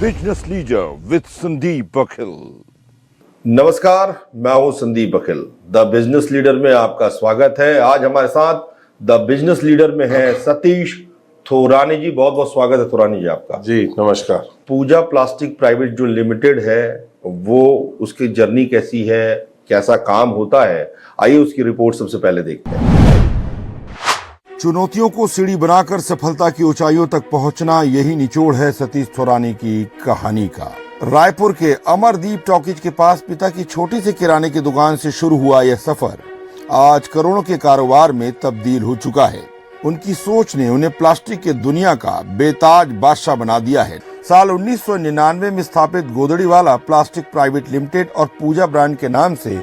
Business leader with Sandeep Bakhil. नमस्कार, मैं हूं Sandeep Bakhil. The business leader में आपका स्वागत है। आज हमारे साथ द बिजनेस लीडर में है सतीश थोरानी जी। बहुत बहुत स्वागत है थोरानी जी आपका। जी नमस्कार। पूजा प्लास्टिक प्राइवेट जो लिमिटेड है वो उसकी जर्नी कैसी है, कैसा काम होता है, आइए उसकी रिपोर्ट सबसे पहले देखते हैं। चुनौतियों को सीढ़ी बनाकर सफलता की ऊंचाइयों तक पहुंचना, यही निचोड़ है सतीश थोरानी की कहानी का। रायपुर के अमरदीप टॉकीज के पास पिता की छोटी सी किराने की दुकान से शुरू हुआ यह सफर आज करोड़ों के कारोबार में तब्दील हो चुका है। उनकी सोच ने उन्हें प्लास्टिक की दुनिया का बेताज बादशाह बना दिया है। साल 1999 में स्थापित गोदड़ीवाला प्लास्टिक प्राइवेट लिमिटेड और पूजा ब्रांड के नाम से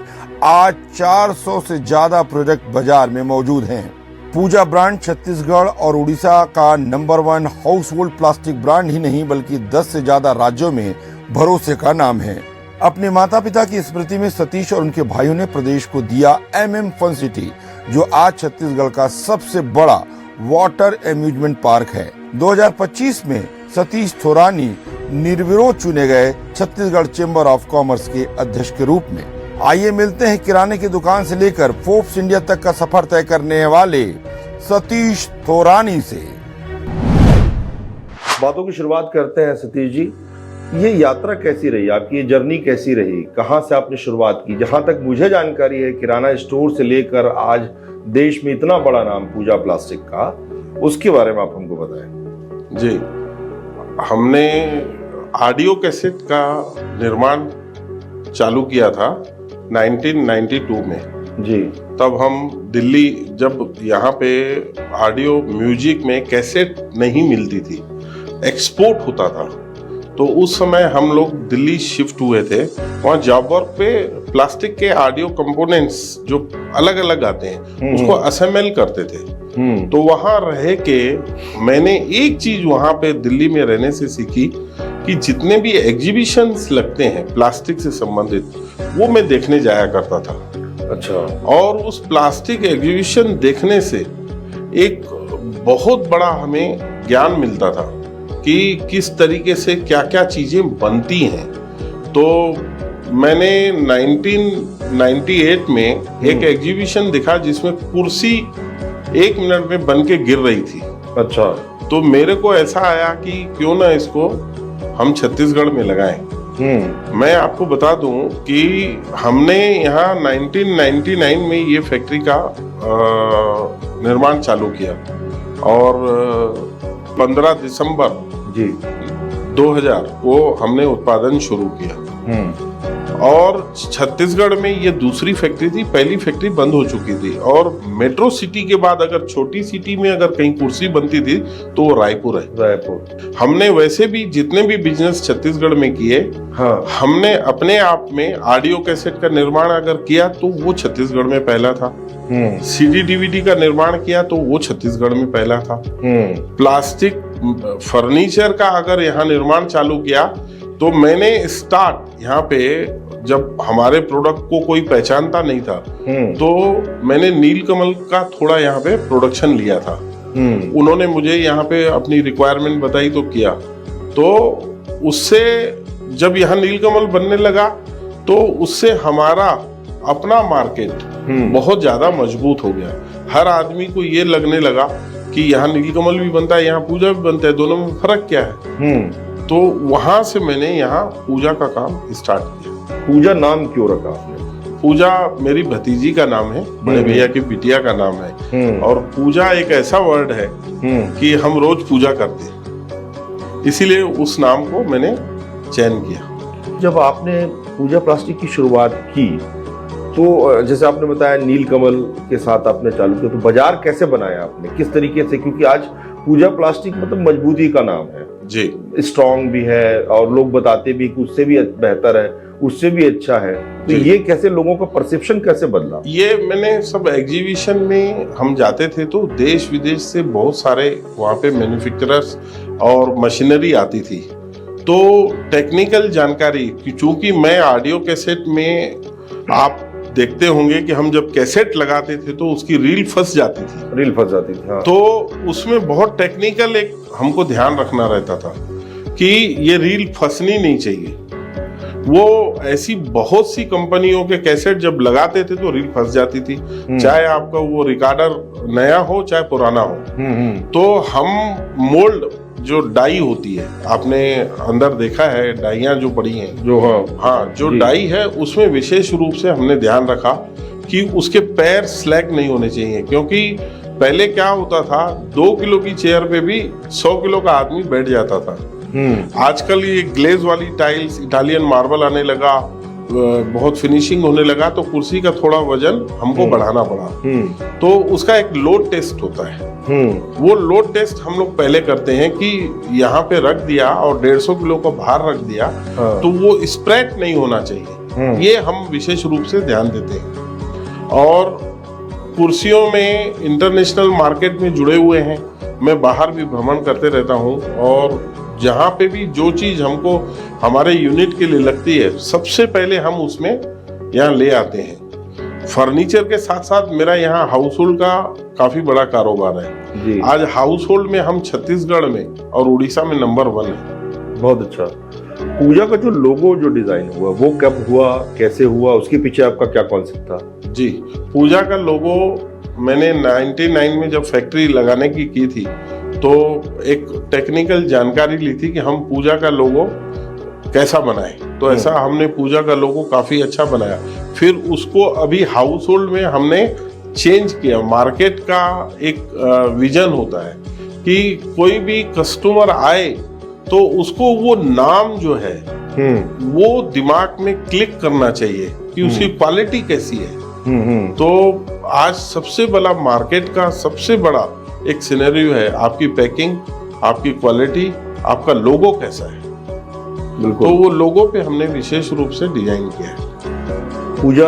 आज 400 से ज्यादा प्रोडक्ट बाजार में मौजूद हैं। पूजा ब्रांड छत्तीसगढ़ और उड़ीसा का number 1 household plastic brand ही नहीं बल्कि 10 से ज्यादा राज्यों में भरोसे का नाम है। अपने माता पिता की स्मृति में सतीश और उनके भाइयों ने प्रदेश को दिया MM फन सिटी, जो आज छत्तीसगढ़ का सबसे बड़ा वाटर एम्यूजमेंट पार्क है। 2025 में सतीश थोरानी निर्विरोध चुने गए छत्तीसगढ़ चेंबर ऑफ कॉमर्स के अध्यक्ष के रूप में। आइए मिलते हैं किराने की दुकान से लेकर फोर्ब्स इंडिया तक का सफर तय करने वाले सतीश थोरानी से। बातों की शुरुआत करते हैं सतीश जी। ये यात्रा कैसी रही आपकी, ये जर्नी कैसी रही, कहाँ से आपने शुरुआत की? जहाँ तक मुझे जानकारी है किराना स्टोर से लेकर आज देश में इतना बड़ा नाम पूजा प्लास्टिक का, उसके बारे में आप हमको बताएं। जी, हमने ऑडियो कैसेट का निर्माण चालू किया था 1992 में। जी, तब हम दिल्ली, जब यहाँ पे ऑडियो म्यूजिक में कैसेट नहीं मिलती थी, एक्सपोर्ट होता था, तो उस समय हम लोग दिल्ली शिफ्ट हुए थे। वहाँ जॉब वर्क पे प्लास्टिक के ऑडियो कंपोनेंट्स जो अलग अलग आते हैं उसको असेंबल करते थे। तो वहाँ रह के मैंने एक चीज वहाँ पे दिल्ली में रहने से सीखी कि जितने भी एग्जीबिशंस लगते हैं प्लास्टिक से संबंधित, वो मैं देखने जाया करता था। अच्छा। और उस प्लास्टिक एग्जीबिशन देखने से एक बहुत बड़ा हमें ज्ञान मिलता था कि किस तरीके से क्या क्या चीजें बनती हैं। तो मैंने 1998 में एक एग्जीबिशन दिखा जिसमें कुर्सी 1 मिनट में बन के गिर रही थी। अच्छा। तो मेरे को ऐसा आया कि क्यों ना इसको हम छत्तीसगढ़ में लगाएं। मैं आपको बता दूं कि हमने यहाँ 1999 में ये फैक्ट्री का निर्माण चालू किया और 15 दिसंबर 2000 को हमने उत्पादन शुरू किया। और छत्तीसगढ़ में ये दूसरी फैक्ट्री थी, पहली फैक्ट्री बंद हो चुकी थी। और मेट्रो सिटी के बाद अगर छोटी सिटी में अगर कहीं कुर्सी बनती थी तो वो रायपुर है। रायपुर। हमने वैसे भी जितने भी बिजनेस छत्तीसगढ़ में किए, हाँ, हमने अपने आप में ऑडियो कैसेट का निर्माण अगर किया तो वो छत्तीसगढ़ में पहला था। CD DVD का निर्माण किया तो वो छत्तीसगढ़ में पहला था। प्लास्टिक फर्नीचर का अगर यहाँ निर्माण चालू किया तो मैंने स्टार्ट यहाँ पे, जब हमारे प्रोडक्ट को कोई पहचानता नहीं था, तो मैंने नीलकमल का थोड़ा यहाँ पे प्रोडक्शन लिया था। उन्होंने मुझे यहाँ पे अपनी रिक्वायरमेंट बताई तो किया। तो उससे जब यहाँ नीलकमल बनने लगा तो उससे हमारा अपना मार्केट बहुत ज्यादा मजबूत हो गया। हर आदमी को ये लगने लगा कि यहाँ नीलकमल भी बनता है, यहाँ पूजा भी बनता है, दोनों में फर्क क्या है। तो वहां से मैंने यहाँ पूजा का काम स्टार्ट किया। पूजा नाम क्यों रखा आपने? पूजा मेरी भतीजी का नाम है, बड़े भैया की बिटिया का नाम है। और पूजा एक ऐसा वर्ड है कि हम रोज पूजा करते हैं, इसीलिए उस नाम को मैंने चयन किया। जब आपने पूजा प्लास्टिक की शुरुआत की तो जैसे आपने बताया नीलकमल के साथ आपने चालू किया, तो बाजार कैसे बनाया आपने, किस तरीके से? क्योंकि आज पूजा प्लास्टिक मतलब मजबूती का नाम है जी, स्ट्रॉन्ग भी है और लोग बताते भी कि उससे भी बेहतर है, उससे भी अच्छा है। तो ये कैसे लोगों का परसेप्शन कैसे बदला? ये मैंने सब एग्जीबिशन में हम जाते थे तो देश विदेश से बहुत सारे वहाँ पे मैन्युफैक्चरर्स और मशीनरी आती थी। तो टेक्निकल जानकारी, चूंकि मैं ऑडियो कैसेट में, आप देखते होंगे कि हम जब कैसेट लगाते थे तो उसकी रील फंस जाती थी। हाँ। तो उसमें बहुत टेक्निकल एक हमको ध्यान रखना रहता था। कि ये रील फंसनी नहीं चाहिए। वो ऐसी बहुत सी कंपनियों के कैसेट जब लगाते थे तो रील फंस जाती थी, चाहे आपका वो रिकॉर्डर नया हो चाहे पुराना हो। तो हम मोल्ड जो डाई होती है, आपने अंदर देखा है डाइयां जो पड़ी हैं, जो हाँ जो डाई है उसमें विशेष रूप से हमने ध्यान रखा कि उसके पैर स्लैग नहीं होने चाहिए, क्योंकि पहले क्या होता था 2 किलो की चेयर पे भी 100 किलो का आदमी बैठ जाता था। आजकल ये ग्लेज वाली टाइल्स, इटालियन मार्बल आने लगा, बहुत फिनिशिंग होने लगा, तो कुर्सी का थोड़ा वजन हमको बढ़ाना पड़ा। तो उसका एक लोड टेस्ट होता है। वो लोड टेस्ट हम लोग पहले करते हैं कि यहाँ पे रख दिया और 150 किलो का भार रख दिया तो वो स्प्रेड नहीं होना चाहिए, ये हम विशेष रूप से ध्यान देते हैं। और कुर्सियों में इंटरनेशनल मार्केट में जुड़े हुए हैं, मैं बाहर भी भ्रमण करते रहता हूँ, और जहाँ पे भी जो चीज हमको हमारे यूनिट के लिए लगती है सबसे पहले हम उसमें यहाँ ले आते हैं। फर्नीचर के साथ साथ मेरा यहाँ हाउस होल्ड का काफी बड़ा कारोबार है जी। आज हाउस होल्ड में हम छत्तीसगढ़ में और उड़ीसा में नंबर 1 है। बहुत अच्छा। पूजा का जो लोगो जो डिजाइन हुआ वो कब हुआ, कैसे हुआ, उसके पीछे आपका क्या कॉन्सेप्ट था? जी, पूजा का लोगो मैंने 99 में जब फैक्ट्री लगाने की थी तो एक टेक्निकल जानकारी ली थी कि हम पूजा का लोगो कैसा बनाएं, तो ऐसा हमने पूजा का लोगो काफी अच्छा बनाया। फिर उसको अभी हाउस होल्ड में हमने चेंज किया। मार्केट का एक विजन होता है कि कोई भी कस्टमर आए तो उसको वो नाम जो है वो दिमाग में क्लिक करना चाहिए कि उसकी क्वालिटी कैसी है। तो आज सबसे बड़ा मार्केट का सबसे बड़ा एक सिनेरियो है आपकी पैकिंग, आपकी क्वालिटी, आपका लोगो कैसा है। तो वो लोगो पे हमने विशेष रूप से डिजाइन किया है। पूजा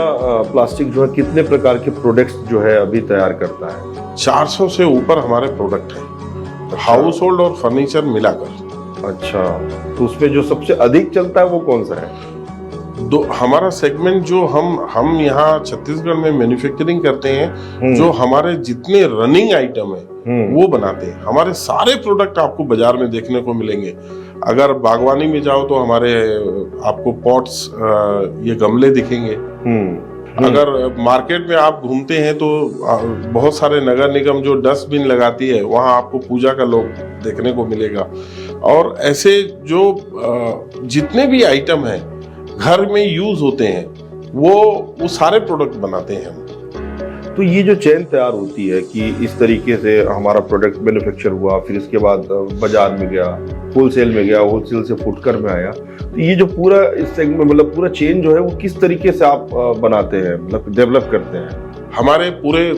प्लास्टिक जो है कितने प्रकार के प्रोडक्ट्स जो है अभी तैयार करता है? 400 से ऊपर हमारे प्रोडक्ट हैं, हाउस होल्ड और फर्नीचर मिलाकर। अच्छा, तो उसमें जो सबसे अधिक चलता है वो कौन सा है? हमारा सेगमेंट जो हम यहाँ छत्तीसगढ़ में मैन्युफैक्चरिंग करते हैं, जो हमारे जितने रनिंग आइटम है वो बनाते हैं। हमारे सारे प्रोडक्ट आपको बाजार में देखने को मिलेंगे। अगर बागवानी में जाओ तो हमारे आपको पॉट्स, ये गमले दिखेंगे। अगर मार्केट में आप घूमते हैं तो बहुत सारे नगर निगम जो डस्टबिन लगाती है वहाँ आपको पूजा का लोग देखने को मिलेगा। और ऐसे जो जितने भी आइटम हैं घर में यूज होते हैं वो सारे प्रोडक्ट बनाते हैं हम। तो ये जो चेन तैयार होती है कि इस तरीके से हमारा प्रोडक्ट मैन्युफैक्चर हुआ, फिर इसके बाद बाजार में गया, होलसेल में गया, होलसेल से फुटकर में आया, तो ये जो पूरा इस सेगमेंट मतलब पूरा चेन जो है वो किस तरीके से आप बनाते हैं, मतलब डेवलप करते हैं? हमारे पूरे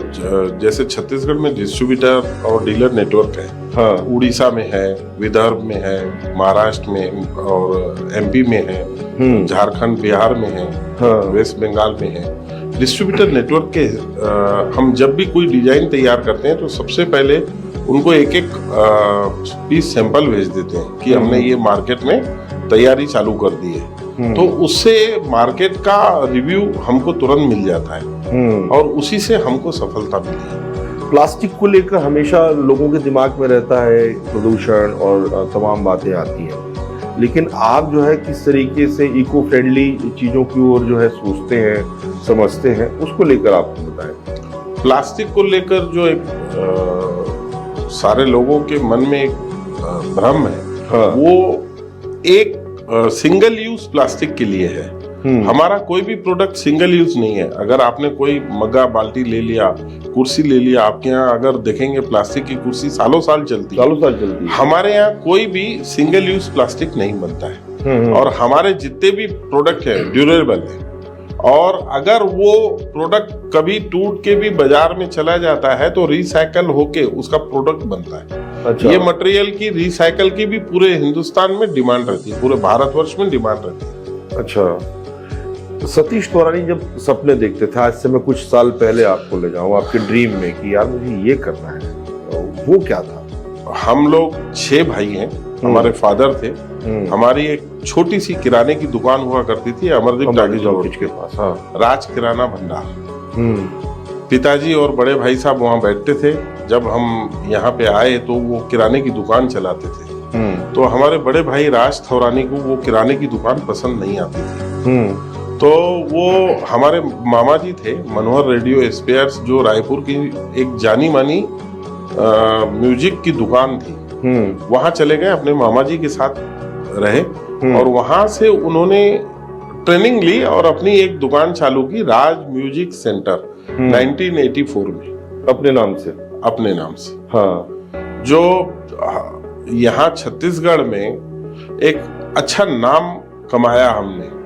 जैसे छत्तीसगढ़ में डिस्ट्रीब्यूटर और डीलर नेटवर्क है। हाँ। उड़ीसा में है, विदर्भ में है, महाराष्ट्र में और एमपी में है, झारखंड बिहार में है, हाँ। वेस्ट बंगाल में है। डिस्ट्रीब्यूटर नेटवर्क के हम जब भी कोई डिजाइन तैयार करते हैं तो सबसे पहले उनको एक एक पीस सैंपल भेज देते हैं कि हमने ये मार्केट में तैयारी चालू कर दी है। तो उससे मार्केट का रिव्यू हमको तुरंत मिल जाता है और उसी से हमको सफलता मिली है। प्लास्टिक को लेकर हमेशा लोगों के दिमाग में रहता है प्रदूषण और तमाम बातें आती हैं, लेकिन आप जो है किस तरीके से इको फ्रेंडली चीजों की ओर जो है सोचते हैं, समझते हैं, उसको लेकर आप बताएं। प्लास्टिक को लेकर जो एक सारे लोगों के मन में एक भ्रम है, हाँ। वो एक सिंगल यूज प्लास्टिक के लिए है। हमारा कोई भी प्रोडक्ट सिंगल यूज नहीं है। अगर आपने कोई मग्गा बाल्टी ले लिया, कुर्सी ले लिया, आपके यहाँ अगर देखेंगे प्लास्टिक की कुर्सी सालों साल चलती है। हमारे यहाँ कोई भी सिंगल यूज प्लास्टिक नहीं बनता है और हमारे जितने भी प्रोडक्ट है ड्यूरेबल है। और अगर वो प्रोडक्ट कभी टूट के भी बाजार में चला जाता है तो रिसाइकल होके उसका प्रोडक्ट बनता है। अच्छा। ये मटेरियल की रिसाइकल की भी पूरे हिंदुस्तान में डिमांड रहती है, पूरे भारतवर्ष में डिमांड रहती है। अच्छा, सतीश तोरानी जब सपने देखते थे, आज से मैं कुछ साल पहले आपको ले जाऊं आपके ड्रीम में कि यार मुझे ये करना है, वो क्या था? हम लोग 6 भाई हैं, हमारे फादर थे। हमारी एक छोटी सी किराने की दुकान हुआ करती थी अमरदीप टॉकीज के पास, हाँ। राज किराना भंडार। पिताजी और बड़े भाई साहब वहाँ बैठते थे। जब हम यहाँ पे आए तो वो किराने की दुकान चलाते थे। तो हमारे बड़े भाई राज थौरानी को वो किराने की दुकान पसंद नहीं आती थी। तो वो हमारे मामा जी थे, मनोहर रेडियो स्पेयर्स, जो रायपुर की एक जानी मानी म्यूजिक की दुकान थी, वहां चले गए, अपने मामा जी के साथ रहे और वहां से उन्होंने ट्रेनिंग ली और अपनी एक दुकान चालू की, राज म्यूजिक सेंटर, 1984 में अपने नाम से। अपने नाम से। हाँ। जो यहाँ छत्तीसगढ़ में एक अच्छा नाम कमाया हमने।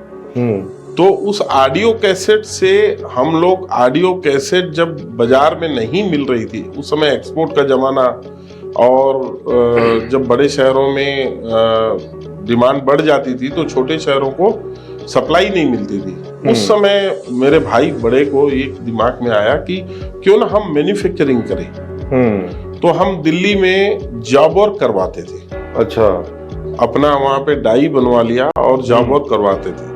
तो उस ऑडियो कैसेट से हम लोग, ऑडियो कैसेट जब बाजार में नहीं मिल रही थी, उस समय एक्सपोर्ट का जमाना, और जब बड़े शहरों में डिमांड बढ़ जाती थी तो छोटे शहरों को सप्लाई नहीं मिलती थी। उस समय मेरे भाई बड़े को एक दिमाग में आया कि क्यों ना हम मैन्युफैक्चरिंग करें। तो हम दिल्ली में जॉब वर्क करवाते थे। अच्छा। अपना वहाँ पे डाई बनवा लिया और जॉब वर्क करवाते थे।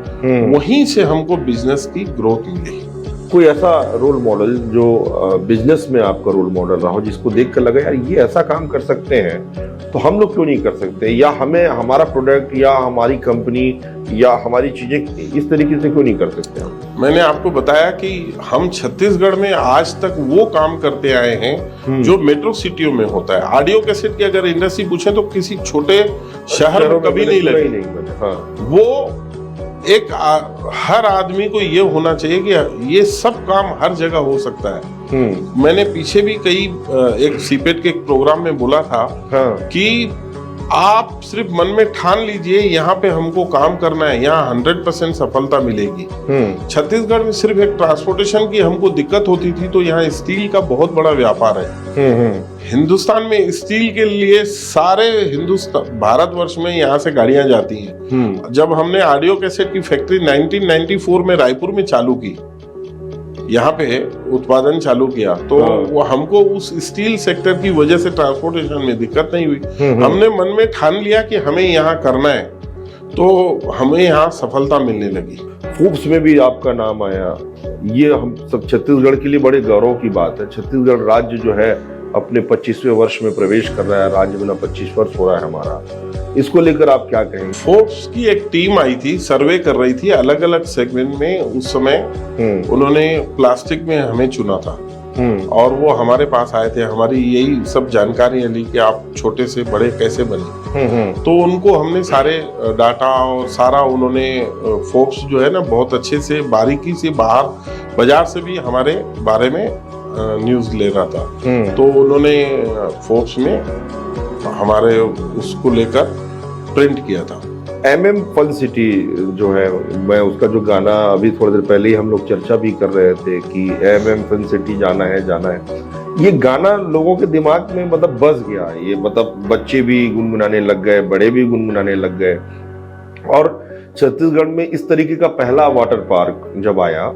वहीं से हमको बिजनेस की ग्रोथ मिली। कोई ऐसा रोल मॉडल जो बिजनेस में आपका रोल मॉडल रहा हो, जिसको देख कर लगा यार ये ऐसा काम कर सकते हैं तो हम लोग क्यों नहीं कर सकते, या हमें हमारा प्रोडक्ट या हमारी कंपनी या हमारी चीजें इस तरीके से क्यों नहीं कर सकते हम? मैंने आपको बताया कि हम छत्तीसगढ़ में आज तक वो काम करते आए हैं जो मेट्रो सिटियों में होता है। ऑडियो कैसेट की अगर इंडस्ट्री पूछे तो किसी छोटे शहर में कभी नहीं लगी। वो एक हर आदमी को ये होना चाहिए कि ये सब काम हर जगह हो सकता है। मैंने पीछे भी कई एक सीपेट के एक प्रोग्राम में बोला था कि आप सिर्फ मन में ठान लीजिए यहाँ पे हमको काम करना है, यहाँ 100% सफलता मिलेगी। छत्तीसगढ़ में सिर्फ एक ट्रांसपोर्टेशन की हमको दिक्कत होती थी, तो यहाँ स्टील का बहुत बड़ा व्यापार है। हिंदुस्तान में स्टील के लिए सारे हिंदुस्तान, भारतवर्ष में यहाँ से गाड़ियां जाती हैं। जब हमने ऑडियो कैसेट की फैक्ट्री 1994 में रायपुर में चालू की, यहाँ पे उत्पादन चालू किया, तो वो हमको उस स्टील सेक्टर की वजह से ट्रांसपोर्टेशन में दिक्कत नहीं हुई। हमने मन में ठान लिया कि हमें यहाँ करना है, तो हमें यहाँ सफलता मिलने लगी। फोर्ब्स में भी आपका नाम आया, ये हम सब छत्तीसगढ़ के लिए बड़े गौरव की बात है। छत्तीसगढ़ राज्य जो है अपने 25वें वर्ष में प्रवेश कर रहा है, राज्य बना 25 वर्ष हो रहा है हमारा, इसको लेकर आप क्या कहेंगे? फोर्ब्स की एक टीम आई थी, सर्वे कर रही थी अलग अलग सेगमेंट में। उस समय उन्होंने प्लास्टिक में हमें चुना था और वो हमारे पास आए थे, हमारी यही सब जानकारियां ली कि आप छोटे से बड़े कैसे बने। तो उनको हमने सारे डाटा और सारा, उन्होंने फोर्ब्स जो है ना बहुत अच्छे से बारीकी से बाहर बाजार से भी हमारे बारे में न्यूज ले रहा था। तो उन्होंने फोर्ब्स में हमारे उसको लेकर प्रिंट किया था। MM फन सिटी जो है, मैं उसका जो गाना अभी थोड़ी देर पहले ही हम लोग चर्चा भी कर रहे थे कि MM फन सिटी जाना है जाना है, ये गाना लोगों के दिमाग में मतलब बस गया। ये मतलब बच्चे भी गुनगुनाने लग गए, बड़े भी गुनगुनाने लग गए। और छत्तीसगढ़ में इस तरीके का पहला वाटर पार्क जब आया,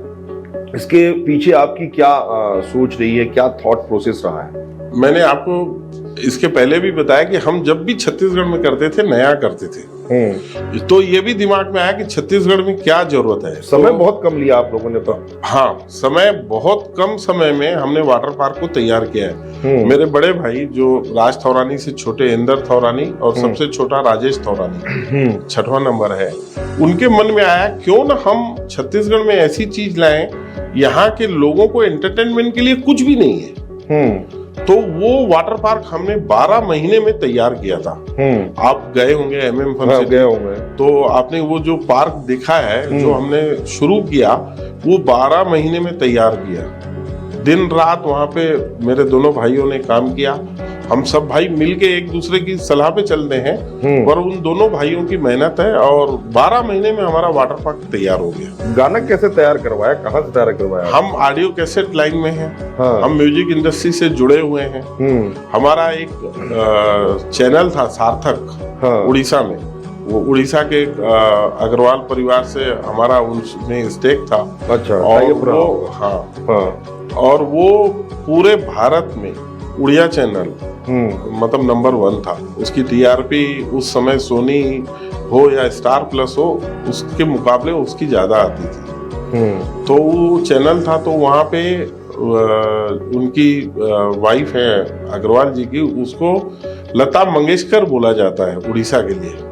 इसके पीछे आपकी क्या सोच रही है, क्या थॉट प्रोसेस रहा है? मैंने आपको इसके पहले भी बताया कि हम जब भी छत्तीसगढ़ में करते थे, नया करते थे, तो ये भी दिमाग में आया कि छत्तीसगढ़ में क्या जरूरत है। समय बहुत कम लिया आप लोगों ने तो। हाँ, समय बहुत कम समय में हमने वाटर पार्क को तैयार किया है। मेरे बड़े भाई जो राज थौरानी से छोटे इंदर थौरानी और सबसे छोटा राजेश थौरानी, 6वां नंबर है, उनके मन में आया क्यों ना हम छत्तीसगढ़ में ऐसी चीज लाएं, यहाँ के लोगों को एंटरटेनमेंट के लिए कुछ भी नहीं है। तो वो वाटर पार्क हमने 12 महीने में तैयार किया था। आप गए होंगे MM फन सिटी, गए होंगे, तो आपने वो जो पार्क देखा है जो हमने शुरू किया, वो 12 महीने में तैयार किया। दिन रात वहाँ पे मेरे दोनों भाइयों ने काम किया। हम सब भाई मिलके एक दूसरे की सलाह पे चलते हैं, पर उन दोनों भाइयों की मेहनत है और 12 महीने में हमारा वाटर पार्क तैयार हो गया। गाना कैसे तैयार करवाया, कहाँ से तैयार करवाया? हम ऑडियो कैसेट लाइन में हैं। हम म्यूजिक इंडस्ट्री से जुड़े हुए हैं। हमारा एक चैनल था सार्थक, उड़ीसा में। वो उड़ीसा के अग्रवाल परिवार से हमारा उनमें स्टेक था। अच्छा, और वो और वो पूरे भारत में उड़िया चैनल मतलब नंबर 1 था। उसकी TRP उस समय सोनी हो या स्टार प्लस हो, उसके मुकाबले उसकी ज्यादा आती थी। तो वो चैनल था, तो वहाँ पे उनकी वाइफ है अग्रवाल जी की, उसको लता मंगेशकर बोला जाता है उड़ीसा के लिए।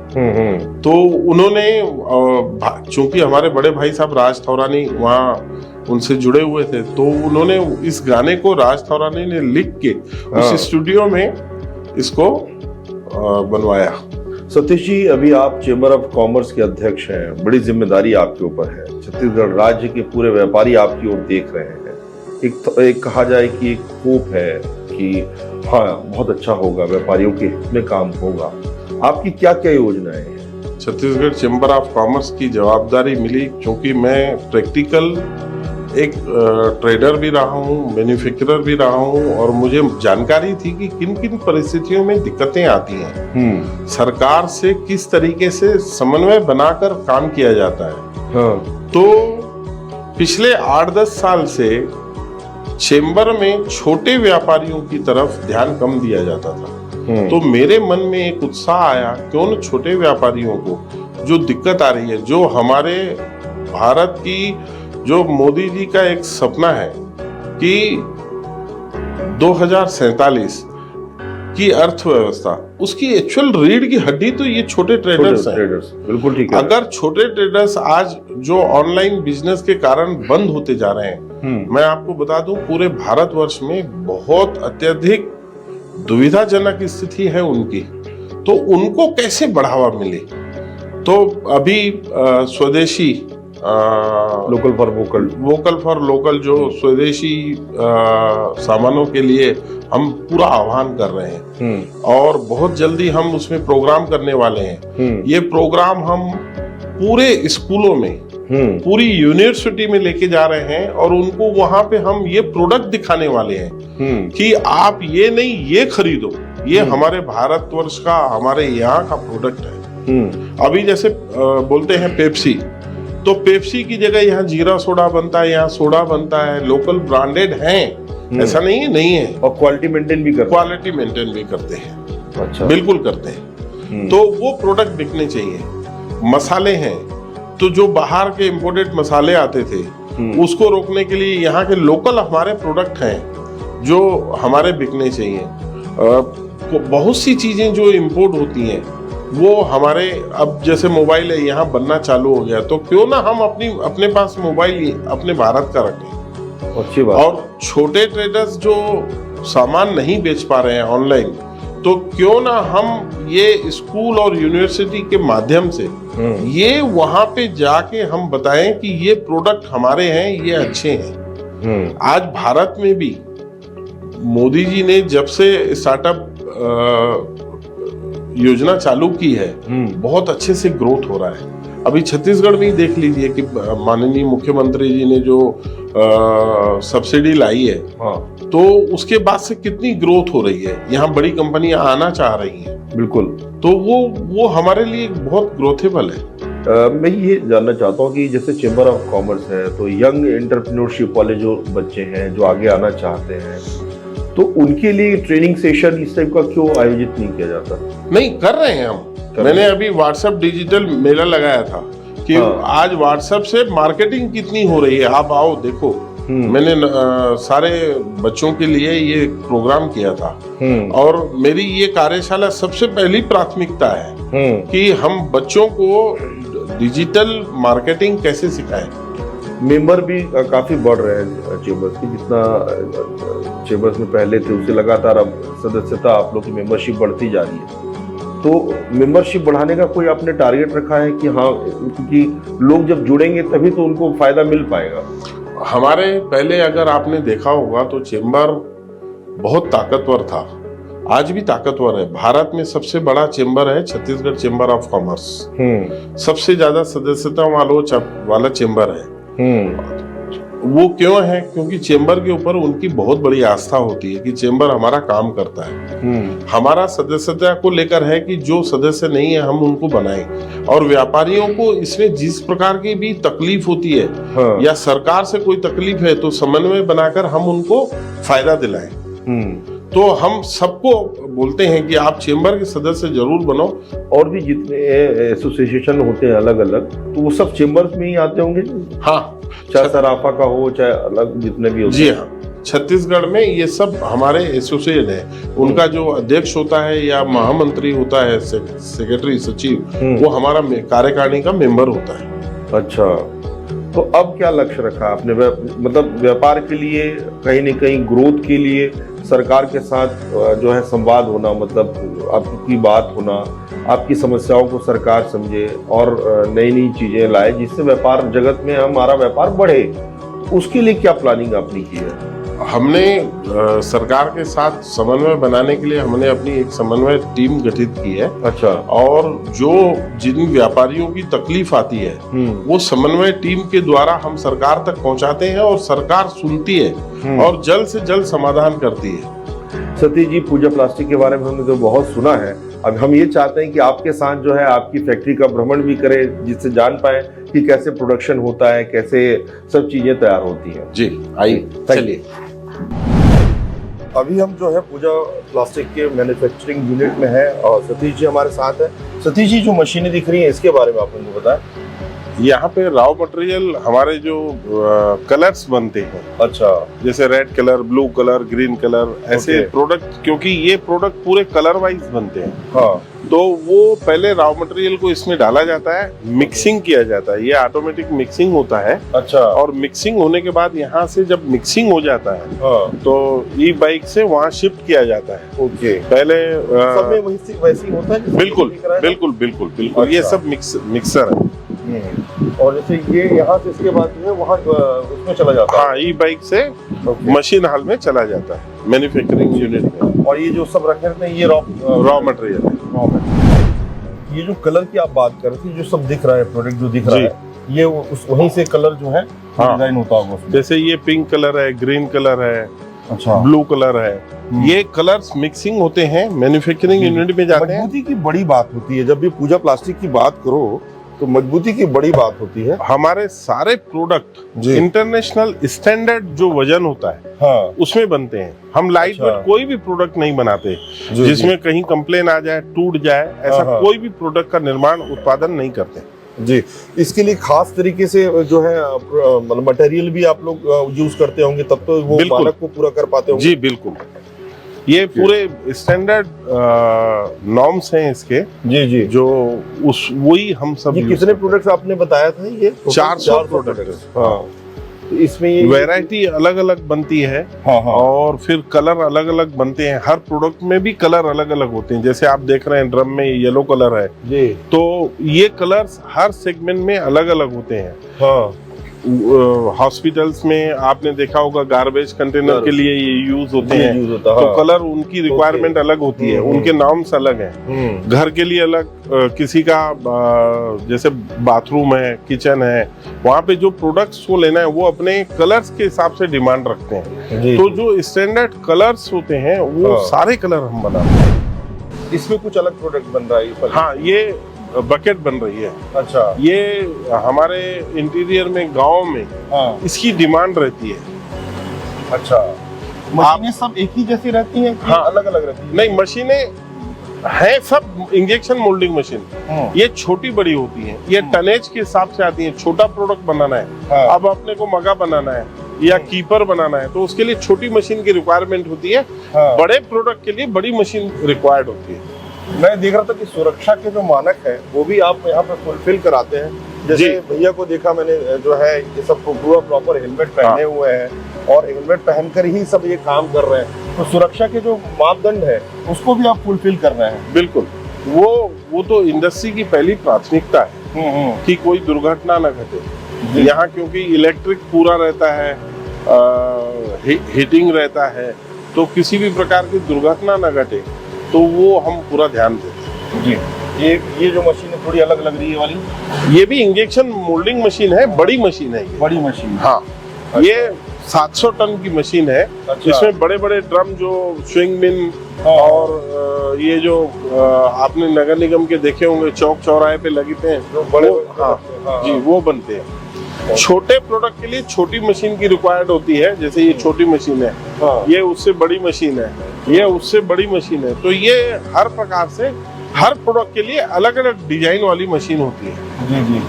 तो उन्होंने चूंकि हमारे बड़े भाई साहब राज थौरानी वहाँ उनसे जुड़े हुए थे, तो उन्होंने इस गाने को राज थौरानी ने लिख के उस स्टूडियो में इसको बनवाया। सतीश जी, अभी आप चेंबर ऑफ कॉमर्स के अध्यक्ष हैं, बड़ी जिम्मेदारी आपके ऊपर है। छत्तीसगढ़ राज्य के पूरे व्यापारी आपकी ओर देख रहे हैं। एक कहा जाए कि एक होप है कि हाँ बहुत अच्छा होगा, व्यापारियों के हित में काम होगा। आपकी क्या क्या योजनाएं हैं? छत्तीसगढ़ चेंबर ऑफ कॉमर्स की जवाबदारी मिली क्योंकि मैं प्रैक्टिकल एक ट्रेडर भी रहा हूँ, मैन्युफैक्चरर भी रहा हूँ, और मुझे जानकारी थी कि किन किन परिस्थितियों में दिक्कतें आती हैं। सरकार से किस तरीके से समन्वय बनाकर काम किया जाता है। तो पिछले 8-10 साल से चेंबर में छोटे व्यापारियों की तरफ ध्यान कम दिया जाता था। तो मेरे मन में एक उत्साह आया, क्यों न छोटे व्यापारियों को जो दिक्कत आ रही है, जो हमारे भारत की, जो मोदी जी का एक सपना है कि 2047 की अर्थव्यवस्था, उसकी एक्चुअल रीढ़ की हड्डी तो ये छोटे ट्रेडर्स हैं। बिल्कुल ठीक है। अगर छोटे ट्रेडर्स आज जो ऑनलाइन बिजनेस के कारण बंद होते जा रहे हैं, मैं आपको बता दूं पूरे भारतवर्ष में बहुत अत्यधिक दुविधाजनक स्थिति है उनकी, तो उनको कैसे बढ़ावा मिले। तो अभी स्वदेशी local for vocal, vocal for local, जो स्वदेशी सामानों के लिए हम पूरा आह्वान कर रहे हैं, और बहुत जल्दी हम उसमें प्रोग्राम करने वाले हैं। ये प्रोग्राम हम पूरे स्कूलों में, पूरी यूनिवर्सिटी में लेके जा रहे हैं, और उनको वहां पे हम ये प्रोडक्ट दिखाने वाले हैं कि आप ये नहीं, ये खरीदो, ये हमारे भारतवर्ष का, हमारे यहाँ का प्रोडक्ट है। अभी जैसे बोलते हैं पेप्सी, तो पेप्सी की जगह यहाँ जीरा सोडा बनता है, यहाँ सोडा बनता है, लोकल ब्रांडेड हैं, ऐसा नहीं है। और क्वालिटी मेंटेन भी करते हैं। अच्छा, बिल्कुल करते हैं। तो वो प्रोडक्ट बिकने चाहिए। मसाले हैं, तो जो बाहर के इंपोर्टेड मसाले आते थे, उसको रोकने के लिए यहाँ के लोकल हमारे प्रोडक्ट हैं जो हमारे बिकने चाहिए। बहुत सी चीजें जो इंपोर्ट होती हैं वो हमारे, अब जैसे मोबाइल है यहाँ बनना चालू हो गया, तो क्यों ना हम अपने पास मोबाइल अपने भारत का रखें। अच्छी बात। और छोटे ट्रेडर्स जो सामान नहीं बेच पा रहे हैं ऑनलाइन, तो क्यों ना हम ये स्कूल और यूनिवर्सिटी के माध्यम से ये वहां पे जाके हम बताएं कि ये प्रोडक्ट हमारे हैं, ये अच्छे हैं। आज भारत में भी मोदी जी ने जब से स्टार्टअप योजना चालू की है, बहुत अच्छे से ग्रोथ हो रहा है। अभी छत्तीसगढ़ में ही देख लीजिए कि माननीय मुख्यमंत्री जी ने जो सब्सिडी लाई है, तो उसके बाद से कितनी ग्रोथ हो रही है, यहाँ बड़ी कंपनियां आना चाह रही हैं। बिल्कुल। तो वो हमारे लिए बहुत ग्रोथेबल है। मैं ये जानना चाहता हूँ कि जैसे चेंबर ऑफ कॉमर्स है, तो यंग एंटरप्रेन्योरशिप वाले जो बच्चे हैं जो आगे आना चाहते हैं, तो उनके लिए ट्रेनिंग सेशन इस टाइप का क्यों आयोजित नहीं किया जाता? नहीं, कर रहे हैं हम। मैंने अभी व्हाट्सएप डिजिटल मेला लगाया था कि आज व्हाट्सएप से मार्केटिंग कितनी हो रही है, आप आओ देखो। मैंने सारे बच्चों के लिए ये प्रोग्राम किया था, और मेरी ये कार्यशाला सबसे पहली प्राथमिकता है कि हम बच्चों को डिजिटल मार्केटिंग कैसे सिखाएं। मेंबर भी काफी बढ़ रहे हैं चेंबर्स की, जितना चेंबर्स में पहले थे उससे लगातार अब सदस्यता, आप लोग की मेंबरशिप बढ़ती जा रही है। तो मेंबरशिप बढ़ाने का कोई आपने टारगेट रखा है कि हाँ, क्योंकि लोग जब जुड़ेंगे तभी तो उनको फायदा मिल पाएगा। हमारे पहले अगर आपने देखा होगा तो चेंबर बहुत ताकतवर था, आज भी ताकतवर है। भारत में सबसे बड़ा चेंबर है छत्तीसगढ़ चेंबर ऑफ कॉमर्स, सबसे ज्यादा सदस्यता वाला चेंबर है। वो क्यों है? क्योंकि चेंबर के ऊपर उनकी बहुत बड़ी आस्था होती है कि चेंबर हमारा काम करता है। हमारा सदस्यता को लेकर है कि जो सदस्य नहीं है हम उनको बनाएं, और व्यापारियों को इसमें जिस प्रकार की भी तकलीफ होती है, या सरकार से कोई तकलीफ है, तो समन्वय बनाकर हम उनको फायदा दिलाएं। तो हम सबको बोलते हैं कि आप चेंबर के सदस्य जरूर बनो। और भी जितने एसोसिएशन होते हैं अलग अलग, तो वो सब चेंबर्स में ही आते होंगे। हाँ, चाहे सराफा का हो, चाहे अलग जितने भी हो। जी हाँ, छत्तीसगढ़ में ये सब हमारे एसोसिएट है। उनका जो अध्यक्ष होता है या महामंत्री होता है, सेक्रेटरी सचिव, वो हमारा कार्यकारिणी का मेंबर होता है। अच्छा, तो अब क्या लक्ष्य रखा आपने? मतलब व्यापार के लिए, कहीं न कहीं ग्रोथ के लिए सरकार के साथ जो है संवाद होना, मतलब आपकी बात होना, आपकी समस्याओं को सरकार समझे और नई नई चीजें लाए जिससे व्यापार जगत में हमारा व्यापार बढ़े, उसके लिए क्या प्लानिंग आपने की है? हमने सरकार के साथ समन्वय बनाने के लिए हमने अपनी एक समन्वय टीम गठित की है। अच्छा। और जो जिन व्यापारियों की तकलीफ आती है वो समन्वय टीम के द्वारा हम सरकार तक पहुंचाते हैं और सरकार सुनती है और जल्द से जल्द समाधान करती है। सतीश जी, पूजा प्लास्टिक के बारे में हमने तो बहुत सुना है, अब हम ये चाहते हैं कि आपके साथ जो है आपकी फैक्ट्री का भ्रमण भी करें, जिससे जान पाए कि कैसे प्रोडक्शन होता है, कैसे सब चीजें तैयार होती हैं। जी आइए, चलिए। अभी हम जो है पूजा प्लास्टिक के मैन्युफैक्चरिंग यूनिट में है और सतीश जी हमारे साथ है। सतीश जी, जो मशीनें दिख रही हैं इसके बारे में आप हमको बताएं। यहाँ पे रॉ मटेरियल हमारे जो कलर्स बनते हैं, अच्छा, जैसे red colour, blue colour, green colour, ऐसे प्रोडक्ट, क्योंकि ये प्रोडक्ट पूरे कलर वाइज बनते हैं। हाँ, तो वो पहले रॉ मटेरियल को इसमें डाला जाता है, मिक्सिंग किया जाता है, ये ऑटोमेटिक मिक्सिंग होता है। अच्छा। और मिक्सिंग होने के बाद यहाँ से जब मिक्सिंग हो जाता है, हाँ, तो ई बाइक से वहाँ शिफ्ट किया जाता है। ओके। पहले सब में वैसे ही होता है? बिल्कुल बिल्कुल बिल्कुल बिल्कुल। ये सब मिक्सर है। और जैसे ये यहाँ से इसके बाद जो है वहाँ उसमें चला जाता है। हाँ, ई बाइक से मशीन हॉल में चला जाता है, मैन्युफैक्चरिंग यूनिट में। और ये जो सब रखे रहते हैं ये रॉ मटेरियल है। ये जो कलर की आप बात कर रहे थे, जो सब दिख रहा है, प्रोडक्ट जो दिख रहा है, ये वहीं से कलर जो है डिजाइन होता होगा उसमें। जैसे ये पिंक कलर है, ग्रीन कलर है, अच्छा, ब्लू कलर है, ये कलर्स मिक्सिंग होते हैं, मैन्युफैक्चरिंग यूनिट में जाते हैं। मजबूती की बड़ी बात होती है, जब भी पूजा प्लास्टिक की बात करो तो मजबूती की बड़ी बात होती है। हमारे सारे प्रोडक्ट इंटरनेशनल स्टैंडर्ड जो वजन होता है, हाँ, उसमें बनते हैं। हम लाइट वेट कोई भी प्रोडक्ट नहीं बनाते जिसमें कहीं कंप्लेन आ जाए, टूट जाए, ऐसा कोई भी प्रोडक्ट का निर्माण उत्पादन नहीं करते जी। इसके लिए खास तरीके से जो है मतलब मटेरियल भी आप लोग यूज करते होंगे, तब तो वो मानक को पूरा कर पाते होंगे। जी बिल्कुल, ये पूरे स्टैंडर्ड नॉर्म्स हैं इसके। जी जी। जो उस वही हम सब। ये कितने प्रोडक्ट्स आपने बताया था? ये 400 प्रोडक्ट्स। हाँ, इसमें ये वैरायटी अलग अलग बनती है। हाँ हाँ। और फिर कलर अलग अलग बनते हैं, हर प्रोडक्ट में भी कलर अलग अलग होते हैं। जैसे आप देख रहे हैं ड्रम में येलो कलर है जी, तो ये कलर्स हर सेगमेंट में अलग अलग होते हैं। हाँ। हॉस्पिटल्स में आपने देखा होगा गार्बेज कंटेनर के लिए ये यूज होते हैं, यूज होता है। तो कलर उनकी रिक्वायरमेंट अलग होती है, उनके नाम्स अलग हैं। घर के लिए अलग, किसी का जैसे बाथरूम है, किचन है, वहाँ पे जो प्रोडक्ट्स को लेना है वो अपने कलर्स के हिसाब से डिमांड रखते हैं। तो जो स्टैंडर्ड कलर्स होते हैं वो सारे कलर हम बनाते हैं। इसमें कुछ अलग प्रोडक्ट बन रहा है? हाँ, ये बकेट बन रही है। अच्छा। ये हमारे इंटीरियर में, गांव में इसकी डिमांड रहती है। अच्छा। मशीनें सब एक ही जैसी रहती हैं? हाँ, अलग अलग रहती हैं? नहीं, मशीनें हैं सब इंजेक्शन मोल्डिंग मशीन। ये छोटी बड़ी होती हैं, ये टनेज के हिसाब से आती हैं। छोटा प्रोडक्ट बनाना है, अब अपने को मगा बनाना है या कीपर बनाना है, तो उसके लिए छोटी मशीन की रिक्वायरमेंट होती है। बड़े प्रोडक्ट के लिए बड़ी मशीन रिक्वायर्ड होती है। मैं देख रहा था कि सुरक्षा के जो मानक है वो भी आप यहाँ पे फुलफिल कराते हैं। जैसे भैया को देखा मैंने, जो है ये सब पूरा प्रॉपर हेलमेट पहने हुए हैं और हेलमेट पहनकर ही सब ये काम कर रहे हैं, तो सुरक्षा के जो मापदंड है उसको भी आप फुलफिल कर रहे हैं। बिल्कुल, वो तो इंडस्ट्री की पहली प्राथमिकता है कि कोई दुर्घटना न घटे यहाँ, क्योंकि इलेक्ट्रिक पूरा रहता है, हीटिंग रहता है, तो किसी भी प्रकार की दुर्घटना न घटे, तो वो हम पूरा ध्यान देते हैं। जी। ये जो मशीन है थोड़ी अलग लग रही है वाली, ये भी इंजेक्शन मोल्डिंग मशीन है, बड़ी मशीन है ये। बड़ी मशीन? हाँ। अच्छा। ये 700 टन की मशीन है। अच्छा। इसमें बड़े बड़े ड्रम जो स्विंग मिन और ये जो आपने नगर निगम के देखे होंगे चौक चौराहे पे लगते हैं, जो बड़े जी, वो बनते हैं। छोटे प्रोडक्ट के लिए छोटी मशीन की रिक्वायर्ड होती है। जैसे ये छोटी मशीन है, ये उससे बड़ी मशीन है, ये उससे बड़ी मशीन है, तो ये हर प्रकार से हर प्रोडक्ट के लिए अलग अलग डिजाइन वाली मशीन होती है। जी जी।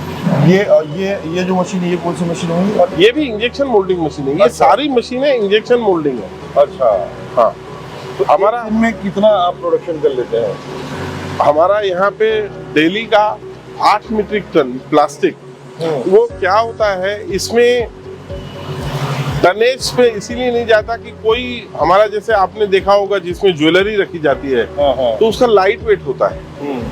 ये जो मशीन है, ये कौन सी मशीन होगी? ये भी इंजेक्शन मोल्डिंग मशीन है। ये अच्छा। सारी मशीनें इंजेक्शन मोल्डिंग है। अच्छा, हाँ। तो हमारा इनमें कितना आप प्रोडक्शन कर लेते हैं? हमारा यहाँ पे डेली का 8 मीट्रिक टन प्लास्टिक। वो क्या होता है, इसमें टनेज पे इसीलिए नहीं जाता कि कोई हमारा, जैसे आपने देखा होगा जिसमें ज्वेलरी रखी जाती है, तो उसका लाइट वेट होता है,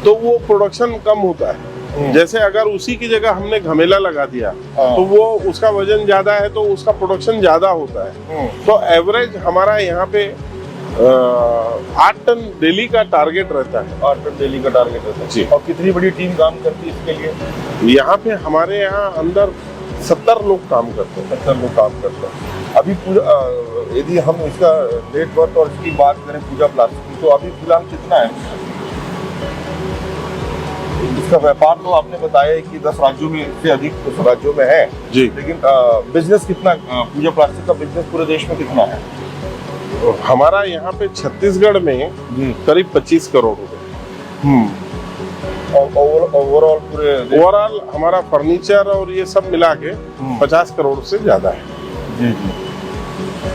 तो वो प्रोडक्शन कम होता है। जैसे अगर उसी की जगह हमने घमेला लगा दिया तो वो उसका वजन ज्यादा है, तो उसका प्रोडक्शन ज्यादा होता है। तो एवरेज हमारा यहाँ पे 8 टन डेली का टारगेट रहता है। 8 टन डेली का टारगेट रहता है जी। और कितनी बड़ी टीम काम करती है इसके लिए? यहाँ पे हमारे यहाँ अंदर 70 लोग काम करते हैं। 70 लोग काम करते हैं। अभी पूरा यदि हम इसका नेट वर्थ और इसकी बात करें पूजा प्लास्टिक की, तो अभी फिलहाल कितना है इसका व्यापार? तो आपने बताया है कि 10 राज्यों में से अधिक कुछ राज्यों में है जी। लेकिन बिजनेस कितना, पूजा प्लास्टिक का बिजनेस पूरे देश में कितना है? हमारा यहाँ पे छत्तीसगढ़ में करीब 25 करोड़ रुपए। और ओवरऑल पूरे ओवरऑल हमारा फर्नीचर और ये सब मिला के 50 करोड़ से ज्यादा है। जी जी।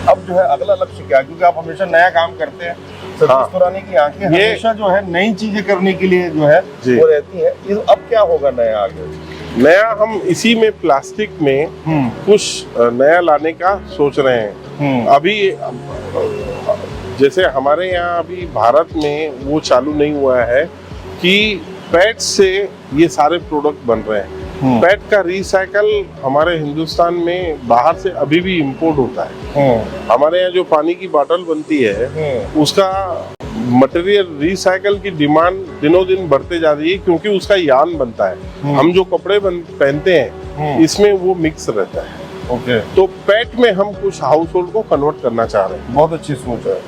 अब जो है अगला लक्ष्य क्या है? क्योंकि आप हमेशा नया काम करते हैं, सतीश खुरानी की आंखें हमेशा जो है नई चीजें करने के लिए जो है वो रहती है। अब क्या होगा नया आगे? नया हम इसी में प्लास्टिक में कुछ नया लाने का सोच रहे हैं। अभी जैसे हमारे यहाँ अभी भारत में वो चालू नहीं हुआ है कि पैट से ये सारे प्रोडक्ट बन रहे हैं। पैट का रिसाइकल हमारे हिंदुस्तान में बाहर से अभी भी इंपोर्ट होता है। हमारे यहाँ जो पानी की बोतल बनती है उसका मटेरियल रिसाइकल की डिमांड दिनों दिन बढ़ते जा रही है, क्योंकि उसका यान बनता है। हम जो कपड़े पहनते हैं इसमें वो मिक्स रहता है। ओके। तो पैट में हम कुछ हाउस होल्ड को कन्वर्ट करना चाह रहे हैं। बहुत अच्छी सोच है।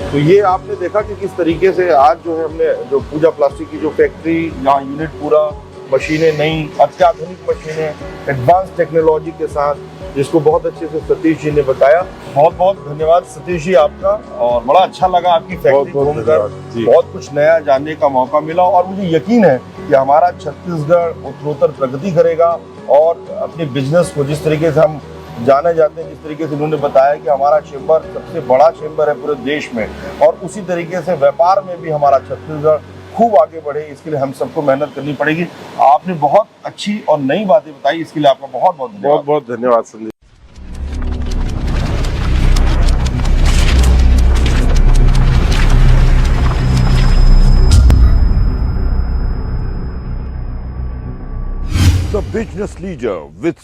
तो ये आपने देखा कि किस तरीके से आज जो है हमने जो पूजा प्लास्टिक की जो फैक्ट्री, यहाँ यूनिट पूरा, मशीनें नई अत्याधुनिक मशीनें, एडवांस टेक्नोलॉजी के साथ, जिसको बहुत अच्छे से सतीश जी ने बताया। बहुत बहुत धन्यवाद सतीश जी आपका, और बड़ा अच्छा लगा आपकी फैक्ट्री घूमकर। बहुत कुछ नया जानने का मौका मिला और मुझे यकीन है कि हमारा छत्तीसगढ़ उत्तरोत्तर प्रगति करेगा और अपने बिजनेस को, जिस तरीके से हम जाने जाते हैं, जिस तरीके से उन्होंने बताया कि हमारा चेंबर सबसे बड़ा चेंबर है पूरे देश में, और उसी तरीके से व्यापार में भी हमारा छत्तीसगढ़ खूब आगे बढ़े, इसके लिए हम सबको मेहनत करनी पड़ेगी। आपने बहुत अच्छी और नई बातें बताई, इसके लिए आपका बहुत बहुत धन्यवाद। बहुत बहुत धन्यवाद Sandeep. The Business Leader with